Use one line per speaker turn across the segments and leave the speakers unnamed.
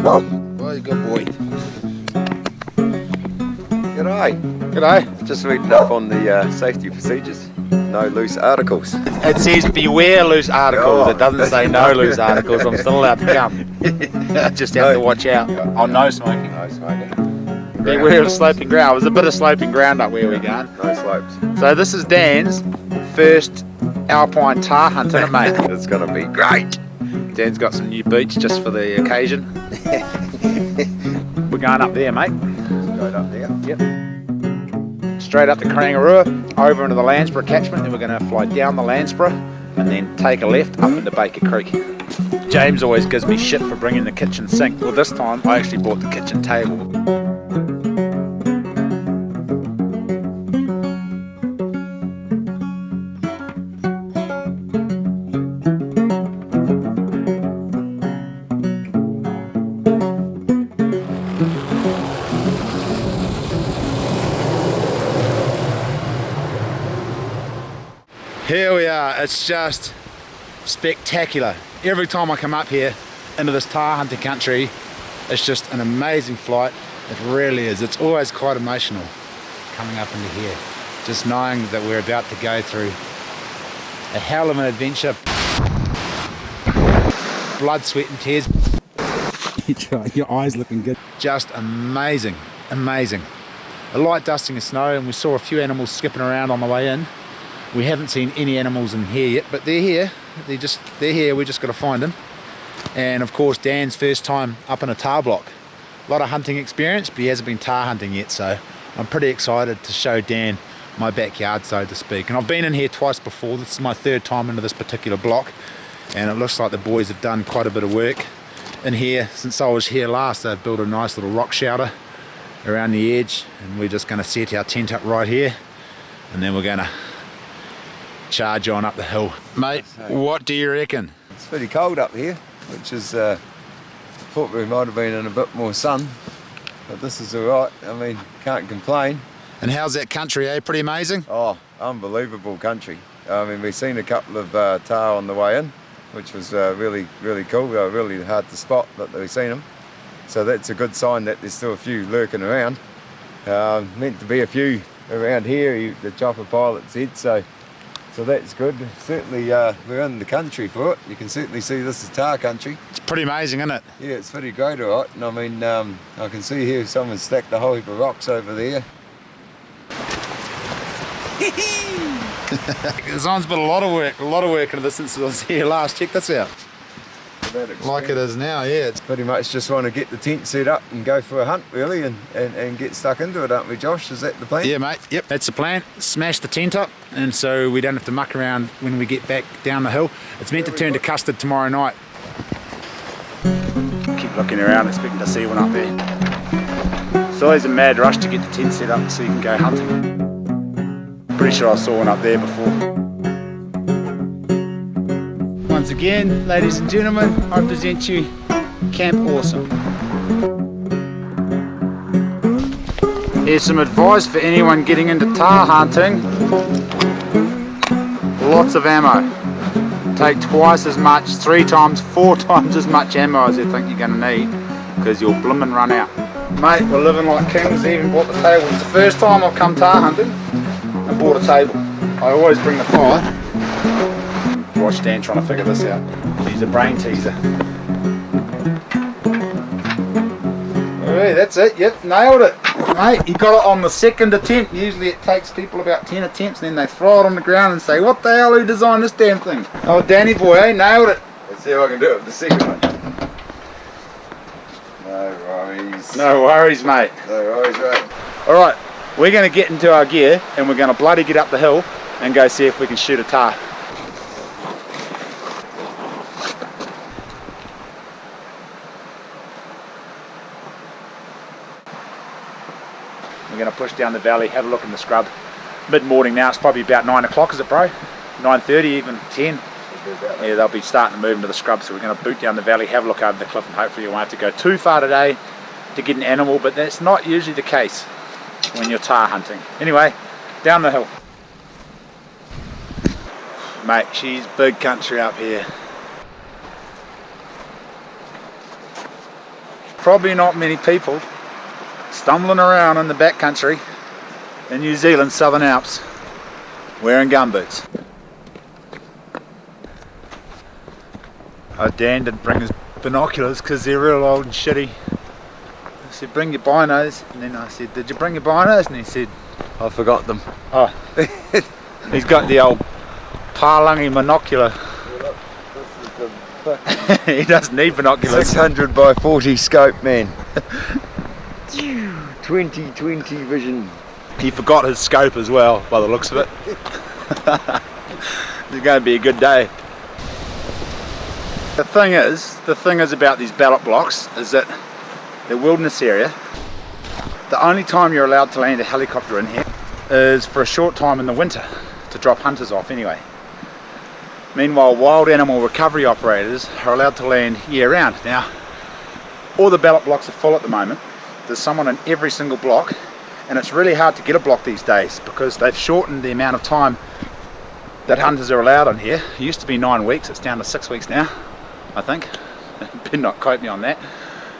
Well, you good boy.
G'day.
G'day.
Just reading up on the safety procedures. No loose articles.
It says beware loose articles. It doesn't say no loose articles. I'm still allowed to come. Just have to watch out. Oh, no smoking.
No smoking.
Beware of sloping ground. There's a bit of sloping ground up where we're going.
No slopes.
So this is Dan's first alpine tar hunting, mate.
It's gonna be great.
Dan's got some new boots just for the occasion. We're going up there, mate.
Straight up there.
Yep. Straight up the Karangaroo, over into the Landsborough catchment, then we're going to fly down the Landsborough and then take a left up into Baker Creek. James always gives me shit for bringing the kitchen sink. Well, this time I actually brought the kitchen table. Here we are, it's just spectacular. Every time I come up here into this tar hunting country, it's just an amazing flight. It really is. It's always quite emotional coming up into here. Just knowing that we're about to go through a hell of an adventure. Blood, sweat and tears. Your eyes looking good. Just amazing, amazing. A light dusting of snow, and we saw a few animals skipping around on the way in. We haven't seen any animals in here yet, but they're here. They're here, we just got to find them. And of course, Dan's first time up in a tar block. A lot of hunting experience, but he hasn't been tar hunting yet, so I'm pretty excited to show Dan my backyard, so to speak. And I've been in here twice before. This is my third time into this particular block, and it looks like the boys have done quite a bit of work in here. Since I was here last, they've built a nice little rock shelter around the edge, and we're just going to set our tent up right here, and then we're going to charge on up the hill. Mate, what do you reckon?
It's pretty cold up here, which is thought we might have been in a bit more sun, but this is alright. I mean, can't complain.
And how's that country, eh? Pretty amazing?
Oh, unbelievable country. I mean, we've seen a couple of tar on the way in, which was really cool. They were really hard to spot, but we've seen them. So that's a good sign that there's still a few lurking around. Meant to be a few around here, the chopper pilot said, so that's good. Certainly we're in the country for it. You can certainly see this is tar country.
It's pretty amazing, isn't it?
Yeah, it's pretty great, all right. And I mean, I can see here someone's stacked a whole heap of rocks over there.
Someone's put a lot of work into this since I was here last. Check this out. Like it is now, yeah. It's
pretty much just want to get the tent set up and go for a hunt, really, and get stuck into it, aren't we, Josh? Is that the plan?
Yeah, mate. Yep, that's the plan. Smash the tent up, and so we don't have to muck around when we get back down the hill. It's meant to turn to custard tomorrow night. Keep looking around, expecting to see one up there. It's always a mad rush to get the tent set up so you can go hunting. Pretty sure I saw one up there before. Once again, ladies and gentlemen, I present you Camp Awesome. Here's some advice for anyone getting into tar hunting. Lots of ammo. Take twice as much, 3 times, 4 times as much ammo as you think you're going to need, because you'll blimmin' run out. Mate, we're living like kings. Even bought the table. It's the first time I've come tar hunting and bought a table. I always bring the fire. Watch Dan trying to figure this out. He's a brain teaser. Alright, that's it. Yep, nailed it. Mate, you got it on the second attempt. Usually it takes people about 10 attempts, and then they throw it on the ground and say, what the hell, who designed this damn thing? Oh, Danny boy, eh? Nailed it.
Let's see if I can do it with the second one. No worries.
No worries, mate.
No worries, mate.
Alright, we're going to get into our gear, and we're going to bloody get up the hill and go see if we can shoot a tar. We're going to push down the valley, have a look in the scrub. Mid-morning now, it's probably about 9 o'clock, is it, bro? 9:30, even 10. Yeah, they'll be starting to move into the scrub, so we're going to boot down the valley, have a look over the cliff, and hopefully you won't have to go too far today to get an animal, but that's not usually the case when you're tar hunting. Anyway, down the hill. Mate, she's big country up here. Probably not many people stumbling around in the backcountry in New Zealand's Southern Alps wearing gumboots. Oh, Dan didn't bring his binoculars because they're real old and shitty. I said, bring your binos, and then I said, did you bring your binos? And he said,
I forgot them.
oh, he's got the old Parlangi monocular. He doesn't need binoculars.
600 by 40 scope, man. 20/20 vision.
He forgot his scope as well, by the looks of it. It's going to be a good day. The thing is about these ballot blocks is that the wilderness area, the only time you're allowed to land a helicopter in here is for a short time in the winter to drop hunters off anyway. Meanwhile, wild animal recovery operators are allowed to land year round. Now, all the ballot blocks are full at the moment. There's someone in every single block, and it's really hard to get a block these days because they've shortened the amount of time that hunters are allowed on here. It used to be 9 weeks, it's down to 6 weeks now, I think. Better not quote me on that.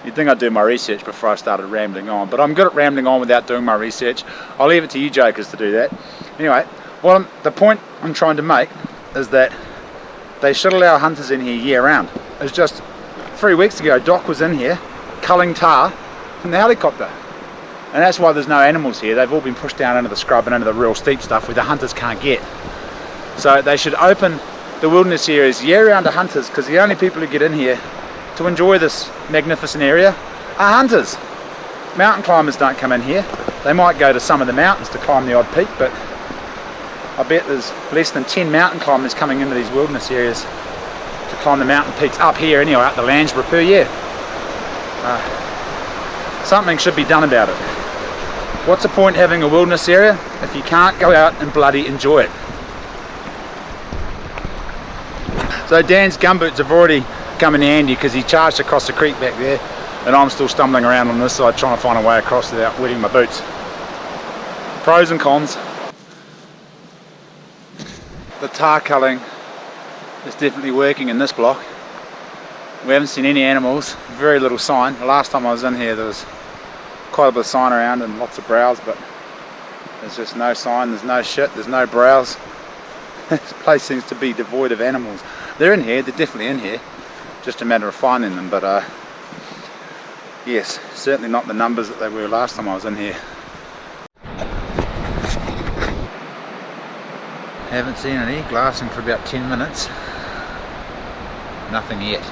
You'd think I'd do my research before I started rambling on, but I'm good at rambling on without doing my research. I'll leave it to you jokers to do that. Anyway, the point I'm trying to make is that they should allow hunters in here year round. It's just 3 weeks ago, Doc was in here culling tar from the helicopter. And that's why there's no animals here. They've all been pushed down into the scrub and into the real steep stuff where the hunters can't get. So they should open the wilderness areas year round to hunters, because the only people who get in here to enjoy this magnificent area are hunters. Mountain climbers don't come in here. They might go to some of the mountains to climb the odd peak, but I bet there's less than 10 mountain climbers coming into these wilderness areas to climb the mountain peaks up here anyway, up the Landsborough per year. Something should be done about it. What's the point having a wilderness area if you can't go out and bloody enjoy it? So Dan's gumboots have already come in handy because he charged across the creek back there, and I'm still stumbling around on this side trying to find a way across without wetting my boots. Pros and cons. The tar culling is definitely working in this block. We haven't seen any animals, very little sign. The last time I was in here there was quite a bit of sign around and lots of browse, but there's just no sign, there's no shit, there's no browse. This place seems to be devoid of animals. They're in here, they're definitely in here, just a matter of finding them, but yes, certainly not the numbers that they were last time I was in here. Haven't seen any, glassing for about 10 minutes. Nothing yet.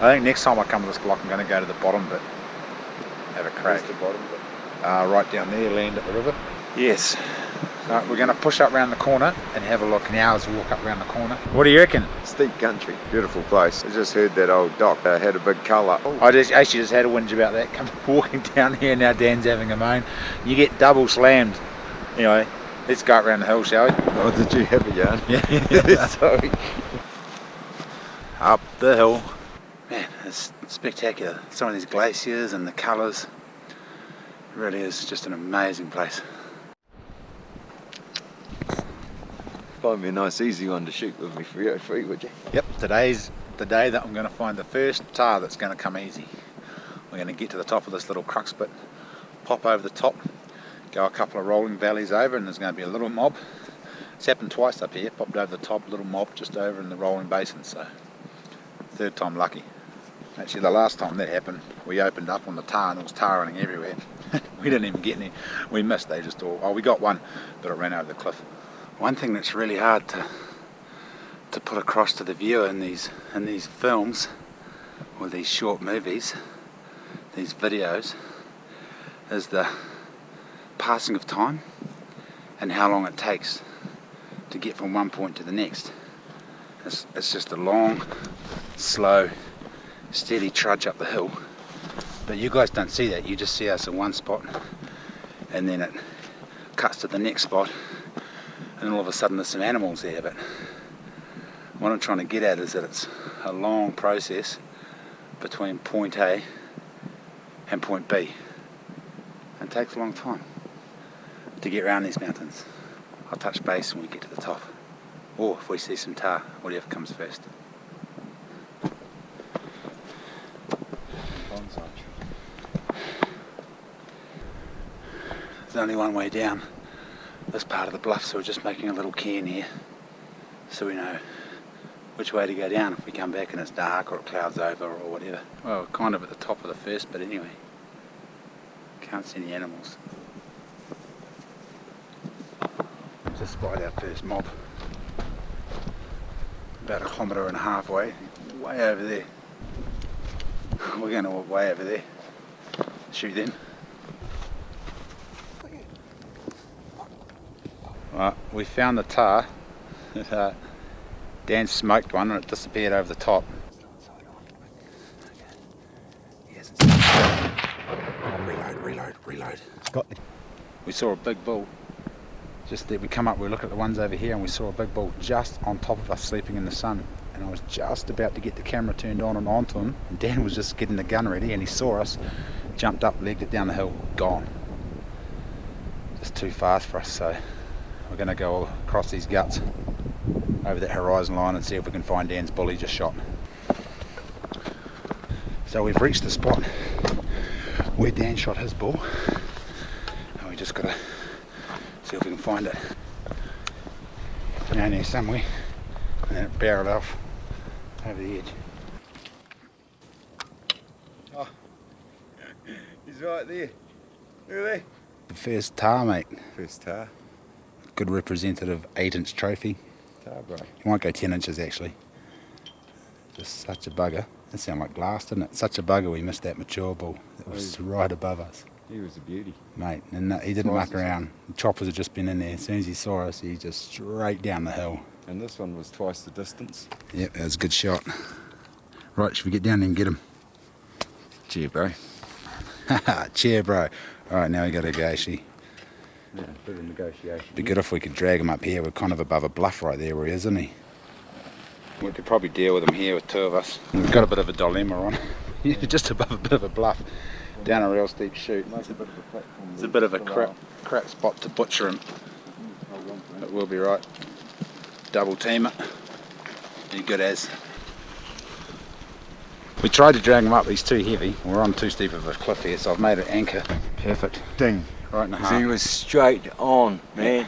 I think next time I come to this block I'm going to go to the bottom bit. Have a crack.
Where's the bottom bit?
Right down there, land at the river. Yes. We're going to push up around the corner and have a look. An hour's walk up around the corner. What do you reckon?
Steep country, beautiful place. I just heard that old Doc had a big cull up.
I actually just had a whinge about that. Come walking down here now, Dan's having a moan. You get double slammed. Anyway, let's go up around the hill, shall we?
Oh, did you have a yarn?
Yeah.
Sorry.
Up the hill. Man, it's spectacular. Some of these glaciers and the colours. It really is just an amazing place.
Find me a nice easy one to shoot with me free, would you?
Yep, today's the day that I'm going to find the first tar that's going to come easy. We're going to get to the top of this little crux bit, pop over the top, go a couple of rolling valleys over, and there's going to be a little mob. It's happened twice up here, popped over the top, little mob just over in the rolling basin, so third time lucky. Actually, the last time that happened, we opened up on the tar and there was tar running everywhere. We didn't even get any. We missed, they just all, oh, we got one, but it ran over the cliff. One thing that's really hard to put across to the viewer in these films, or these short movies, these videos, is the passing of time and how long it takes to get from one point to the next. It's just a long, slow, steady trudge up the hill, but you guys don't see that. You just see us in one spot and then it cuts to the next spot and all of a sudden there's some animals there. But what I'm trying to get at is that it's a long process between point A and point B, and it takes a long time to get around these mountains. I'll touch base when we get to the top, or if we see some tar, whatever comes first. There's only one way down this part of the bluff, so we're just making a little cairn here so we know which way to go down if we come back and it's dark or it clouds over or whatever. Well, we're kind of at the top of the first bit anyway. Can't see any animals. Just spotted our first mob. About 1.5 kilometres away, way over there. We're going to walk way over there. Shoot them. Right, we found the Tahr. Dan smoked one and it disappeared over the top. Reload. We saw a big bull. Just there, we come up, we look at the ones over here and we saw a big bull just on top of us sleeping in the sun. And I was just about to get the camera turned on and onto him. And Dan was just getting the gun ready and he saw us, jumped up, legged it down the hill, gone. Just too fast for us, so we're going to go all across these guts over that horizon line and see if we can find Dan's bull he just shot. So we've reached the spot where Dan shot his bull and we just got to see if we can find it down there somewhere and then it barreled off over the edge.
Oh, he's right there. Look at that.
The first Tahr, mate.
First Tahr.
Good representative 8-inch trophy.
Tahr, bro.
You might go 10 inches actually. Just such a bugger. That sounded like glass, didn't it? Such a bugger we missed that mature bull. It was right above us.
He was a beauty.
Mate, and he didn't muck around. The choppers had just been in there. As soon as he saw us, he just straight down the hill.
And this one was twice the distance.
Yep, that was a good shot. Right, should we get down there and get him?
Cheer, bro.
Cheer, bro. Alright, now we got to go actually.
Yeah, bit of negotiation.
Be good if we could drag him up here. We're kind of above a bluff right there where he is, isn't he? We could probably deal with him here with two of us. We've got a bit of a dilemma on. Just above a bit of a bluff. Down a real steep chute. It's a bit of a crap spot to butcher him. But we'll be right. Double team it. Be good as. We tried to drag him up, but he's too heavy. We're on too steep of a cliff here, so I've made an anchor. Perfect.
Ding.
Right in the heart.
He was straight on, man.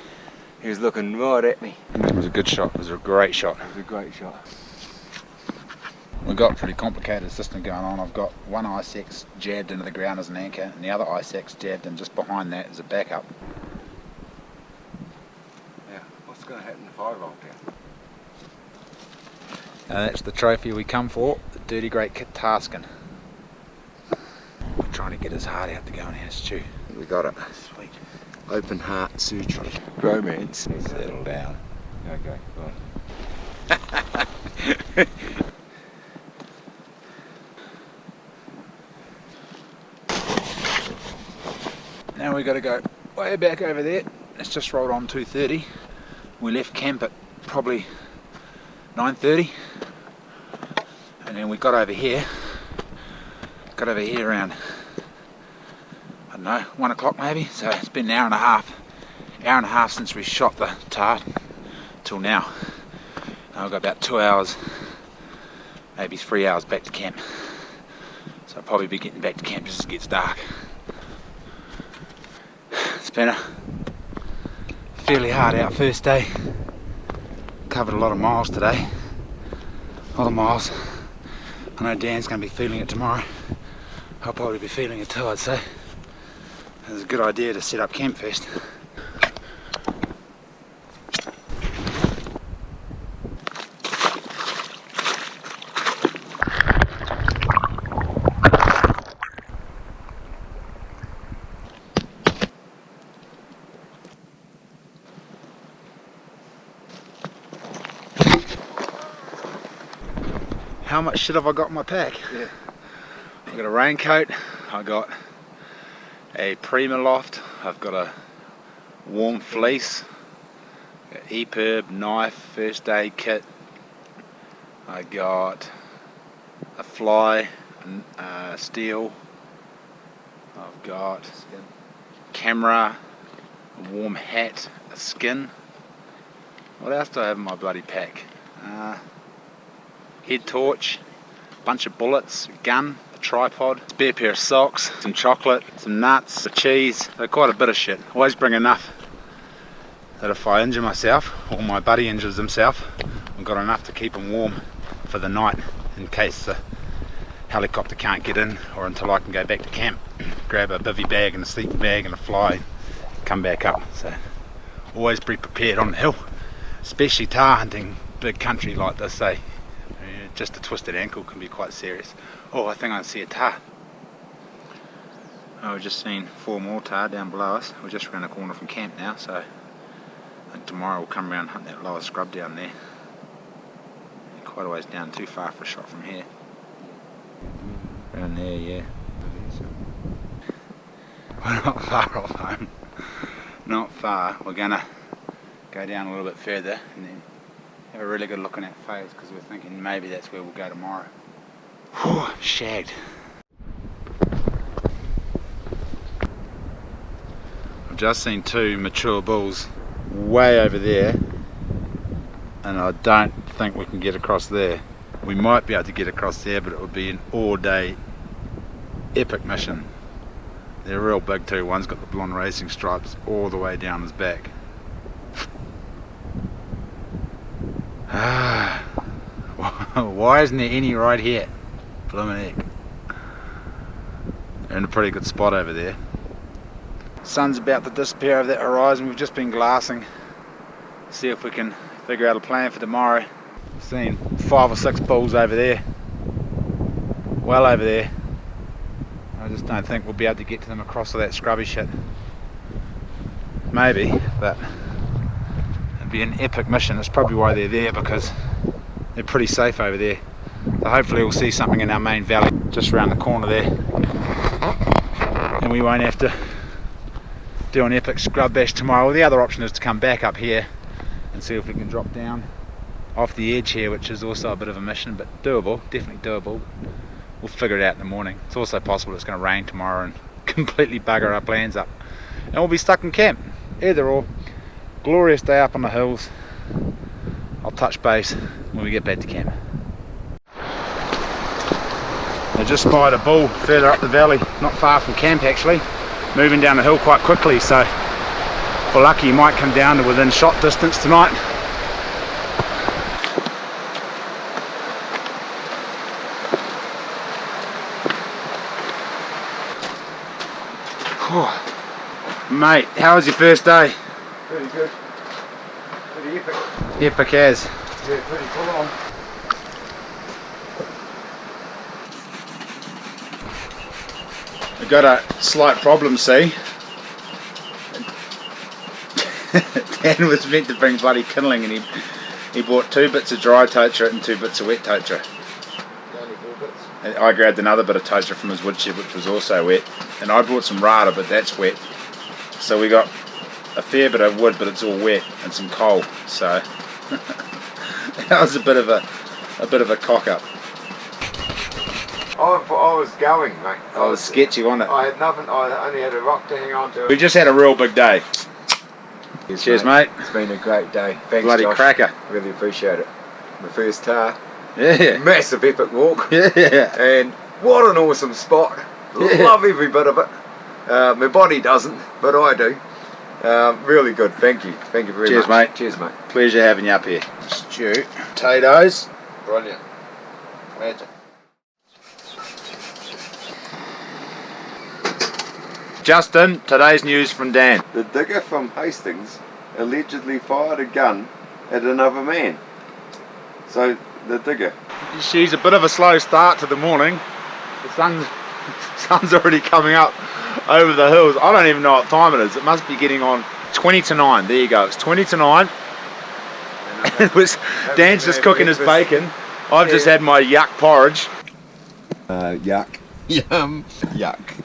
He was looking right at me.
It was a good shot. It was a great shot.
It was a great shot.
We've got a pretty complicated system going on. I've got one ice axe jabbed into the ground as an anchor and the other ice axe jabbed in just behind that as a backup.
Yeah, what's going to happen if I roll down?
And that's the trophy we come for, the Dirty Great Kit Tahr skin. We're trying to get his heart out to go in our stew.
We got it.
Sweet.
Open heart surgery. Romance.
Settle down.
Okay, fine.
Now we got to go way back over there. It's just rolled on 2:30. We left camp at probably 9:30, and then we got over here. Got over here around, I don't know, 1 o'clock maybe. So it's been an hour and a half since we shot the Tahr till now. I've got about 2 hours, maybe 3 hours back to camp. So I'll probably be getting back to camp just as it gets dark. It's been a fairly hard out first day. Covered a lot of miles today. A lot of miles. I know Dan's going to be feeling it tomorrow. I'll probably be feeling it too, I'd say. It was a good idea to set up camp first. How much shit have I got in my pack?
Yeah.
I've got a raincoat, I've got a Prima loft, I've got a warm fleece, EPIRB, knife, first aid kit, I got a fly, steel, I've got camera, a warm hat, a skin. What else do I have in my bloody pack? Head torch, bunch of bullets, a gun, a tripod, spare pair of socks, some chocolate, some nuts, a cheese, so quite a bit of shit. Always bring enough that if I injure myself, or my buddy injures himself, I've got enough to keep him warm for the night in case the helicopter can't get in, or until I can go back to camp. Grab a bivvy bag and a sleeping bag and a fly, come back up. So always be prepared on the hill, especially tahr hunting, big country like this, eh? Just a twisted ankle can be quite serious. Oh, I think I see a tahr. Oh, we've just seen 4 more tahr down below us. We're just around the corner from camp now, so I think tomorrow we'll come around and hunt that lower scrub down there. Quite a ways down, too far for a shot from here. Around there, yeah. We're not far off home. Not far. We're gonna go down a little bit further and then have a really good look in that phase, because we're thinking maybe that's where we'll go tomorrow. Whew, shagged. I've just seen 2 mature bulls way over there, and I don't think we can get across there. We might be able to get across there, but it would be an all-day epic mission. They're real big too. One's got the blonde racing stripes all the way down his back. Why isn't there any right here? Bloomin' heck. They're in a pretty good spot over there. Sun's about to disappear over that horizon. We've just been glassing. See if we can figure out a plan for tomorrow. Seen 5 or 6 bulls over there. Well over there. I just don't think we'll be able to get to them across all that scrubby shit. Maybe, but it'd be an epic mission. That's probably why they're there, because they're pretty safe over there. So hopefully we'll see something in our main valley just around the corner there, and we won't have to do an epic scrub bash tomorrow. Well, the other option is to come back up here and see if we can drop down off the edge here, which is also a bit of a mission, but doable, definitely doable. We'll figure it out in the morning. It's also possible it's going to rain tomorrow and completely bugger our plans up, and we'll be stuck in camp. Either or. Glorious day up on the hills. I'll touch base when we get back to camp. I just spied a bull further up the valley, not far from camp actually, moving down the hill quite quickly, so if we're lucky he might come down to within shot distance tonight. Mate, how was your first day?
Pretty good. Pretty epic.
Epic as.
Yeah, pretty full on.
We've got a slight problem, see? Dan was meant to bring bloody kindling, and he bought 2 bits of dry tocha and 2 bits of wet tocha.
Only 4 bits.
And I grabbed another bit of tocha from his woodshed, which was also wet, and I brought some rata, but that's wet. So we got a fair bit of wood, but it's all wet, and some coal. So that was a bit of a cock up.
I was going, mate.
I was sketchy, wasn't it?
I had nothing. I only had a rock to hang on to.
We just had a real big day. Cheers, mate.
It's been a great day. Thanks,
Bloody
Josh.
cracker.
Really appreciate it. My first tahr.
Yeah.
Massive epic walk.
Yeah.
And what an awesome spot.
Yeah.
Love every bit of it. My body doesn't, but I do. Really good. Thank you. Thank you very much.
Cheers, mate.
Cheers, mate.
Pleasure having you up here. Stew. Potatoes.
Brilliant. Magic.
Justin, today's news from Dan.
The digger from Hastings allegedly fired a gun at another man. So, the digger.
She's a bit of a slow start to the morning. The sun's already coming up over the hills. I don't even know what time it is. It must be getting on 20 to 9. There you go. It's 20 to 9. Dan's just cooking his bacon. I've just had my yuck porridge.
Yuck. Yum. Yuck.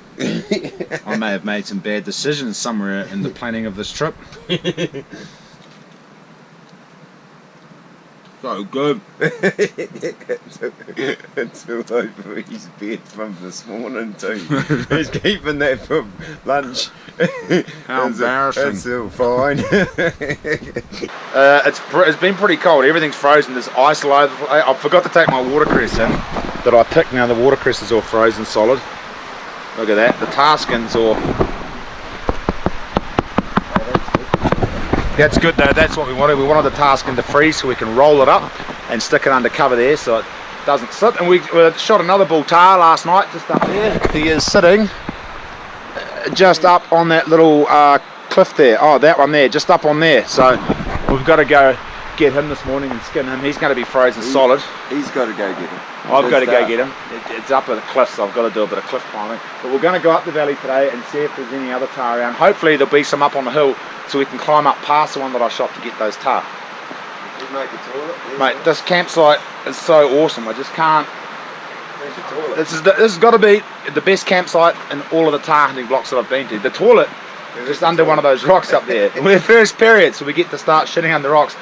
I may have made some bad decisions somewhere in the planning of this trip. So good.
It's all over his bed from this morning too. He's keeping that for lunch.
How embarrassing.
It's all fine.
It's been pretty cold. Everything's frozen. There's ice all over. I forgot to take my watercress in. that I picked. Now the watercress is all frozen solid. Look at that, the tar skin's all... That's good though, that's what we wanted. We wanted the tar skin to freeze so we can roll it up and stick it under cover there so it doesn't slip. And we shot another bull tahr last night just up there. He is sitting just up on that little cliff there. Oh, that one there, just up on there. So we've got to go get him this morning and skin him. He's going to be frozen solid.
He's got to go get him.
I've got to go get him. It's up at the cliff, so I've got to do a bit of cliff climbing. But we're going to go up the valley today and see if there's any other tahr around. Hopefully there'll be some up on the hill so we can climb up past the one that I shot to get those tahr. Mate, this campsite is so awesome. I just can't... This has got to be the best campsite in all of the tahr hunting blocks that I've been to. The toilet is just under one of those rocks up there. We're first period, so we get to start shitting under rocks.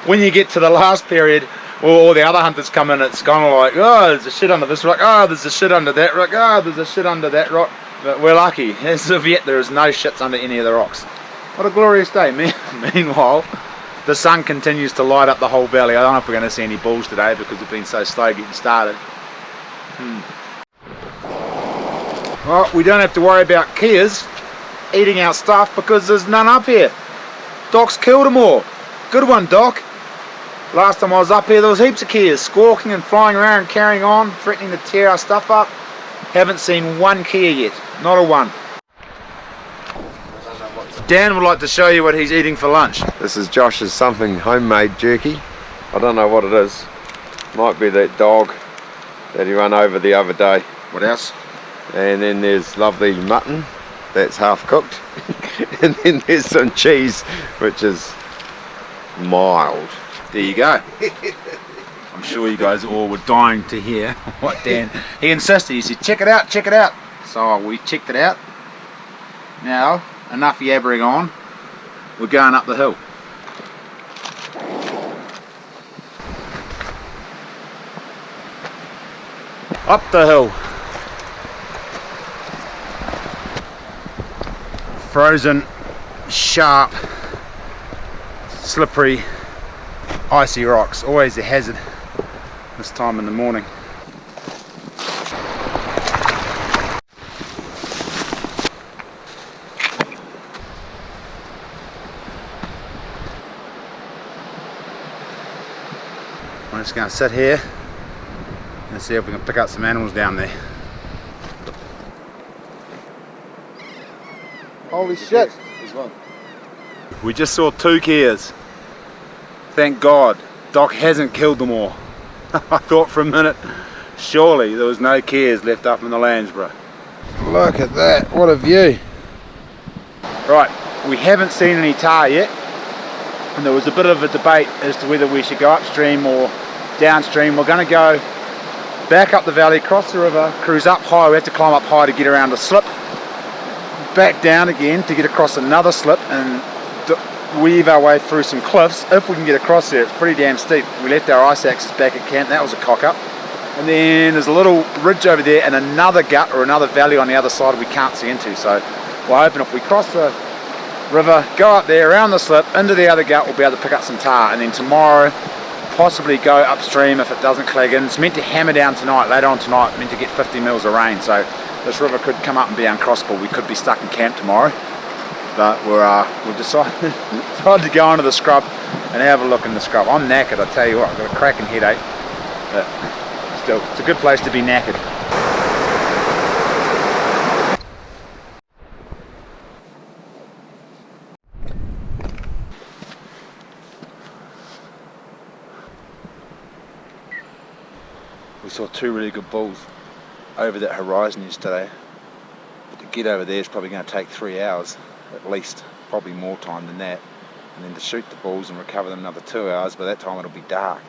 When you get to the last period, all the other hunters come in, it's kind of like, oh, there's a shit under this rock, oh, there's a shit under that rock, oh, there's a shit under that rock. But we're lucky. As of yet, there is no shits under any of the rocks. What a glorious day. Meanwhile, the sun continues to light up the whole valley. I don't know if we're going to see any bulls today because we've been so slow getting started. Well, we don't have to worry about keas eating our stuff because there's none up here. Doc's killed them all. Good one, Doc. Last time I was up here there was heaps of keas squawking and flying around and carrying on, threatening to tear our stuff up. Haven't seen one kea yet, not a one. Dan would like to show you what he's eating for lunch.
This is Josh's something homemade jerky. I don't know what it is. Might be that dog that he ran over the other day.
What else?
And then there's lovely mutton that's half cooked. And then there's some cheese which is mild.
There you go. I'm sure you guys all were dying to hear what Dan... He insisted, he said, check it out, check it out. So we checked it out. Now, enough yabbering on. We're going up the hill. Up the hill. Frozen, sharp, slippery, icy rocks. Always a hazard this time in the morning. I'm just going to sit here and see if we can pick up some animals down there. Holy shit!
There's one.
We just saw 2 keas. Thank God, Doc hasn't killed them all. I thought for a minute, surely there was no keas left up in the Landsborough. Look at that, what a view. Right, we haven't seen any tahr yet, and there was a bit of a debate as to whether we should go upstream or downstream. We're going to go back up the valley, cross the river, cruise up high. We have to climb up high to get around a slip, back down again to get across another slip and weave our way through some cliffs. If we can get across there, it's pretty damn steep. We left our ice axes back at camp, that was a cock up. And then there's a little ridge over there and another gut or another valley on the other side we can't see into. So we're hoping if we cross the river, go up there, around the slip, into the other gut, we'll be able to pick up some tahr. And then tomorrow, possibly go upstream if it doesn't clag in. It's meant to hammer down tonight, later on tonight, meant to get 50 mils of rain. So this river could come up and be uncrossable. We could be stuck in camp tomorrow. But we've decided to go onto the scrub and have a look in the scrub. I'm knackered, I tell you what, I've got a cracking headache. But still, it's a good place to be knackered. We saw 2 really good bulls over that horizon yesterday. But to get over there is probably going to take 3 hours at least, probably more time than that. And then to shoot the bulls and recover them another 2 hours, by that time it'll be dark.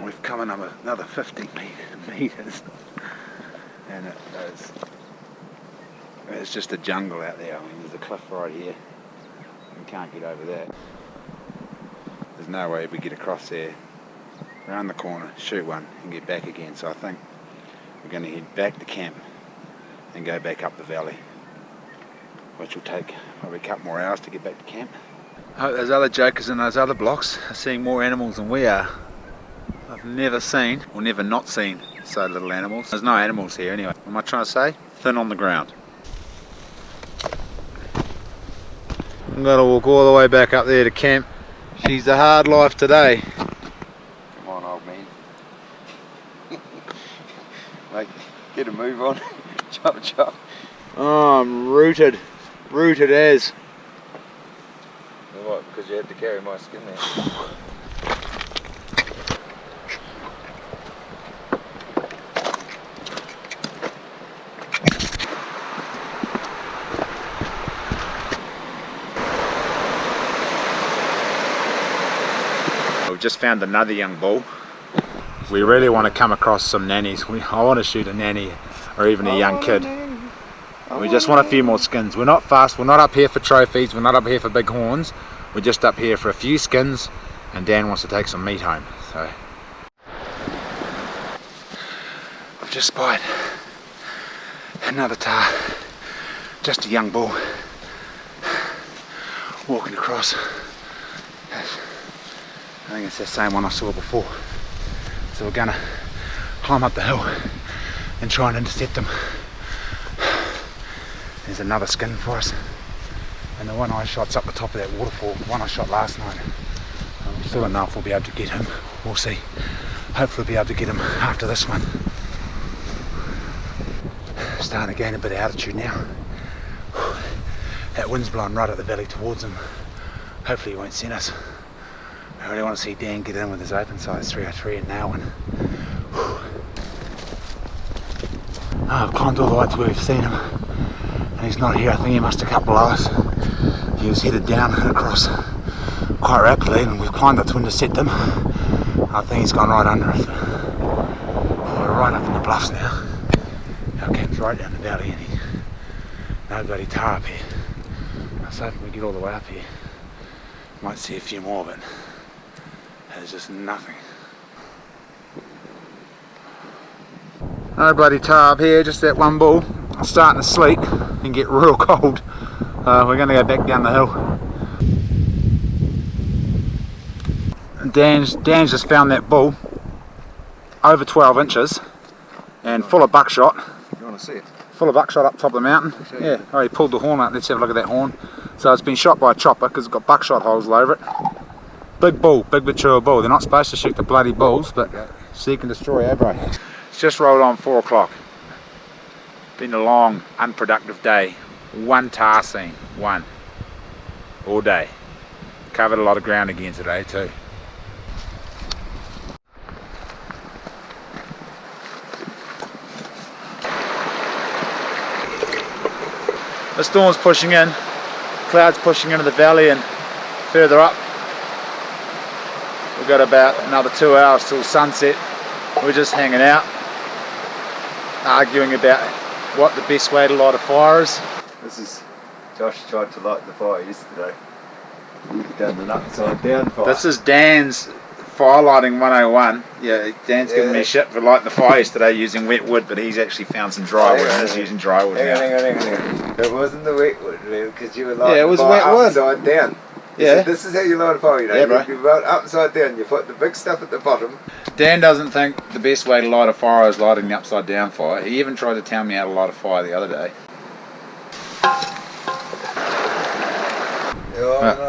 We've come another 50 meters and it's just a jungle out there. I mean, there's a cliff right here. We can't get over that. There's no way we get across there, around the corner, shoot one and get back again. So I think we're going to head back to camp and go back up the valley. which will take probably a couple more hours to get back to camp. I hope those other jokers in those other blocks are seeing more animals than we are. I've never seen, or never not seen, so little animals. There's no animals here anyway. What am I trying to say? Thin on the ground. I'm going to walk all the way back up there to camp. She's a hard life today.
Come on, old man. Mate, get a move on. Chop, chop.
Oh, I'm rooted. Rooted as.
What, because you had to carry my skin there?
We've just found another young bull. We really want to come across some nannies. I want to shoot a nanny or even a young kid. We just want a few more skins. We're not fast, we're not up here for trophies, we're not up here for big horns. We're just up here for a few skins, and Dan wants to take some meat home. So I've just spied another Tahr, just a young bull, walking across. I think it's the same one I saw before. So we're gonna climb up the hill and try and intercept them. There's another skin for us, and the one I shot's up the top of that waterfall, the one I shot last night. We still don't know if we'll be able to get him. We'll see. Hopefully we'll be able to get him after this one. Starting to gain a bit of altitude now. That wind's blowing right at the valley towards him. Hopefully he won't send us. I really want to see Dan get in with his open sights 303 and nail one. I've climbed all the way to where we've seen him. And he's not here. I think he must have cut below us. He was headed down and across quite rapidly, and we've climbed up to intercept him. I think he's gone right under us. We're right up in the bluffs now. Our camp's right down the valley, and no bloody Tahr up here. So if we get all the way up here, might see a few more, but there's just nothing. No bloody Tahr up here, just that one bull. I'm starting to sleep and get real cold. We're going to go back down the hill. And Dan's just found that bull, over 12 inches, and full of buckshot.
You want to see it?
Full of buckshot up top of the mountain. Yeah, oh, he pulled the horn out. Let's have a look at that horn. So it's been shot by a chopper because it's got buckshot holes all over it. Big bull, big mature bull. They're not supposed to shoot the bloody bulls, but seek and destroy, eh bro? It's just rolled on 4 o'clock. Been a long, unproductive day. One Tahr scene, one. All day. Covered a lot of ground again today too. The storm's pushing in, clouds pushing into the valley and further up. We've got about another 2 hours till sunset. We're just hanging out, arguing about what the best way to light a fire is.
This is, Josh tried to light the fire yesterday. You've done an upside down fire.
This is Dan's fire lighting 101. Yeah, Dan's giving me shit for lighting the fire yesterday using wet wood, but he's actually found some dry wood and is using dry wood now.
Hang on. It wasn't the wet wood, because you were lighting
it was
the fire
wet wood.
upside down.
Yeah.
This is how you light a fire, you know.
Yeah, bro.
You light upside down, you put the big stuff at the bottom.
Dan doesn't think the best way to light a fire is lighting the upside down fire. He even tried to tell me how to light a fire the other day.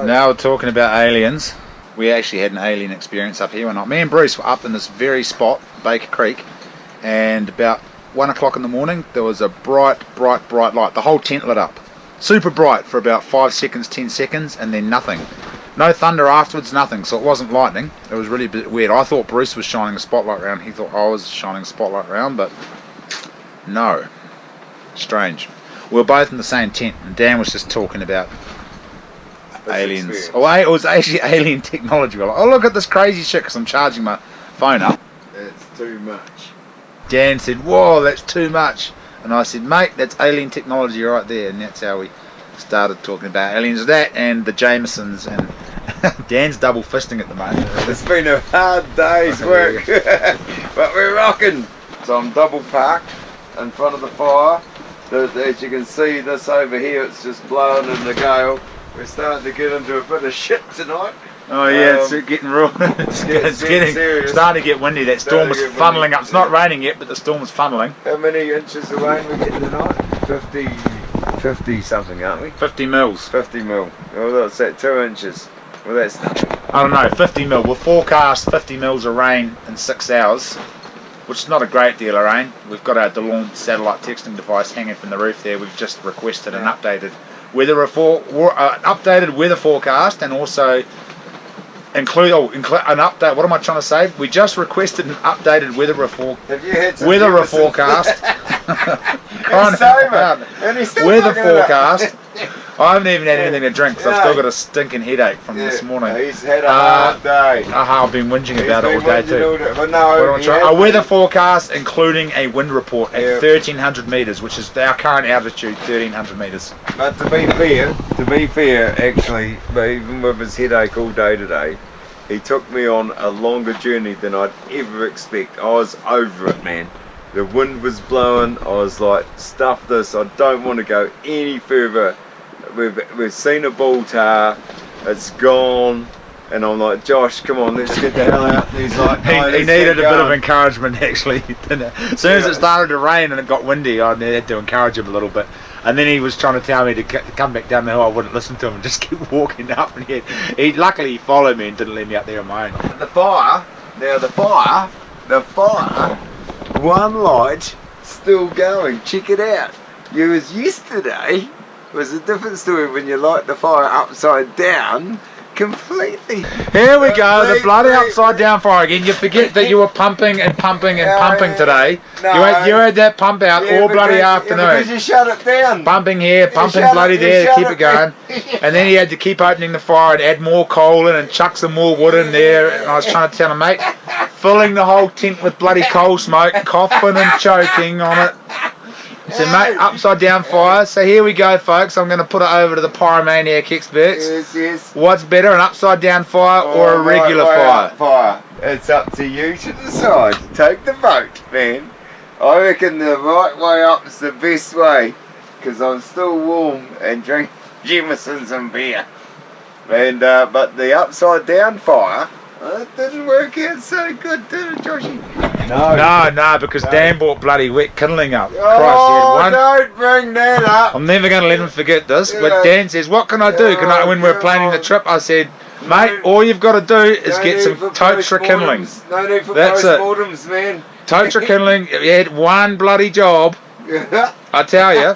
Now we're talking about aliens. We actually had an alien experience up here. Me and Bruce were up in this very spot, Baker Creek, and about 1 o'clock in the morning there was a bright light. The whole tent lit up. Super bright for about 5 seconds, 10 seconds, and then nothing. No thunder afterwards, nothing. So it wasn't lightning. It was really a bit weird. I thought Bruce was shining a spotlight around. He thought I was shining a spotlight around, but no. Strange. We were both in the same tent, and Dan was just talking about aliens.
Experience.
Oh, it was actually alien technology. We're like, oh, look at this crazy shit, because I'm charging my phone up.
It's too much.
Dan said, whoa, that's too much. And I said, mate, that's alien technology right there. And that's how we started talking about aliens. That and the Jamesons. And Dan's double fisting at the moment.
It's been a hard day's work, but we're rocking. So I'm double parked in front of the fire, As you can see, this over here, it's just blowing in the gale. We're starting to get into a bit of shit tonight.
Oh yeah, it's getting real. it's getting starting to get windy. That storm was funneling up. It's not raining yet, but the storm was funneling.
How many inches of rain we getting tonight? 50 something, aren't we?
50 mils.
50 mil. Well, that's at 2 inches. Well, that's nothing.
I don't know, 50 mil. We'll forecast 50 mils of rain in 6 hours, which is not a great deal of rain. We've got our DeLorme satellite texting device hanging from the roof there. We've just requested an updated weather forecast, and also include an update. What am I trying to say? We just requested an updated weather forecast. Weather forecast. I haven't even had anything to drink because I've still got a stinking headache from this morning.
He's had a hard day.
I've been whinging about it all day too.
But no,
a weather forecast including a wind report at 1,300 metres, which is our current altitude, 1,300 metres.
But to be fair, actually, even with his headache all day today, he took me on a longer journey than I'd ever expect. I was over it, man. The wind was blowing. I was like, stuff this. I don't want to go any further. We've seen a bull Tahr. It's gone. And I'm like, Josh, come on, let's get the hell out. And he's like, no,
he needed a bit of encouragement, actually. As soon as it started to rain and it got windy, I had to encourage him a little bit. And then he was trying to tell me to come back down the hill. I wouldn't listen to him and just keep walking up. And he luckily followed me and didn't leave me out there on my own.
The fire, one light still going. Check it out. Yesterday was a different story when you light the fire upside down. Completely.
Here we go, the bloody upside down fire again. You forget that you were pumping and pumping and pumping today.
No,
you had that pump out all bloody afternoon.
Yeah, because you shut it down.
Pumping here, pumping bloody there to keep it going. And then he had to keep opening the fire and add more coal in and chuck some more wood in there. And I was trying to tell him, mate, filling the whole tent with bloody coal smoke, coughing and choking on it. So mate, upside down fire. So here we go, folks. I'm going to put it over to the pyromaniac experts.
Yes.
What's better, an upside down fire or a regular fire?
It's up to you to decide. Take the vote, man. I reckon the right way up is the best way, because I'm still warm and drink Jameson's and beer. And but the upside down fire, it didn't work out so good, did it, Joshy?
No, because Dan bought bloody wet kindling up.
Oh, don't bring that up.
I'm never going to let him forget this. But Dan says, what can I do? When we're planning the trip, I said, mate, all you've got to do is get some totes kindling.
No need for
That's
postmortems, man.
Totes kindling. You had one bloody job. I tell you.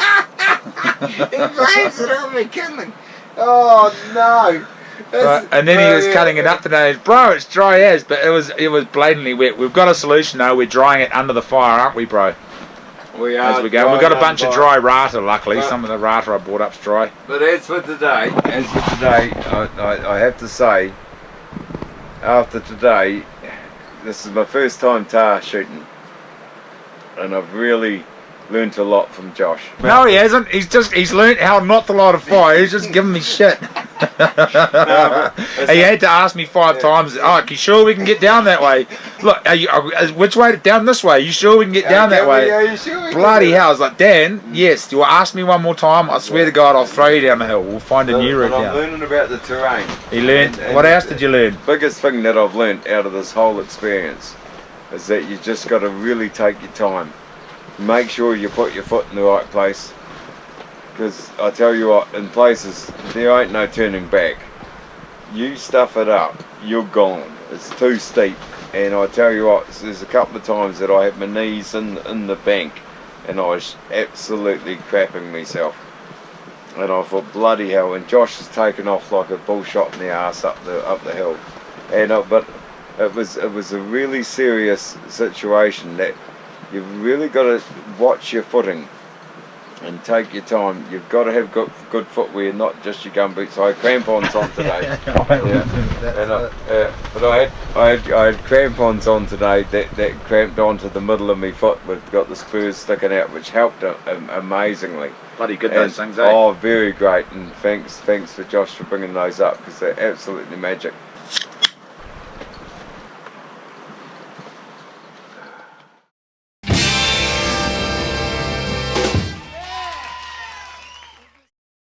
He blames it on me kindling. Oh no.
And then he was cutting it up today. Bro, it's dry as, but it was blatantly wet. We've got a solution though. We're drying it under the fire, aren't we, bro?
We are.
As we go. We've got a bunch of dry rata, luckily. Some of the rata I brought up's dry.
But as for today, I have to say, after today, this is my first time Tahr shooting, and I've really learnt a lot from Josh.
No, he hasn't. He's learnt how not to light a fire. He's just giving me shit. He had to ask me 5 times. Oh, are you sure we can get down that way? Look, which way? Down this way. You sure we can get down that way?
Are you sure?
Bloody hell! I was like, Dan, yes. You will ask me one more time. I swear to God, I'll throw you down the hill. We'll find a new route down.
I'm learning about the terrain.
He learned. What else did you learn?
Biggest thing that I've learned out of this whole experience is that you just got to really take your time. Make sure you put your foot in the right place, because I tell you what, in places there ain't no turning back. You stuff it up, you're gone. It's too steep. And I tell you what, there's a couple of times that I had my knees in the bank and I was absolutely crapping myself. And I thought, bloody hell, and Josh has taken off like a bull shot in the arse up the hill. And but it was a really serious situation that you've really got to watch your footing and take your time. You've got to have good footwear, not just your gum boots. I had crampons on today. But I had crampons on today that cramped onto the middle of my foot. We've got the spurs sticking out, which helped amazingly.
Bloody good, those things, eh?
Oh, very great, and thanks for Josh for bringing those up, because they're absolutely magic.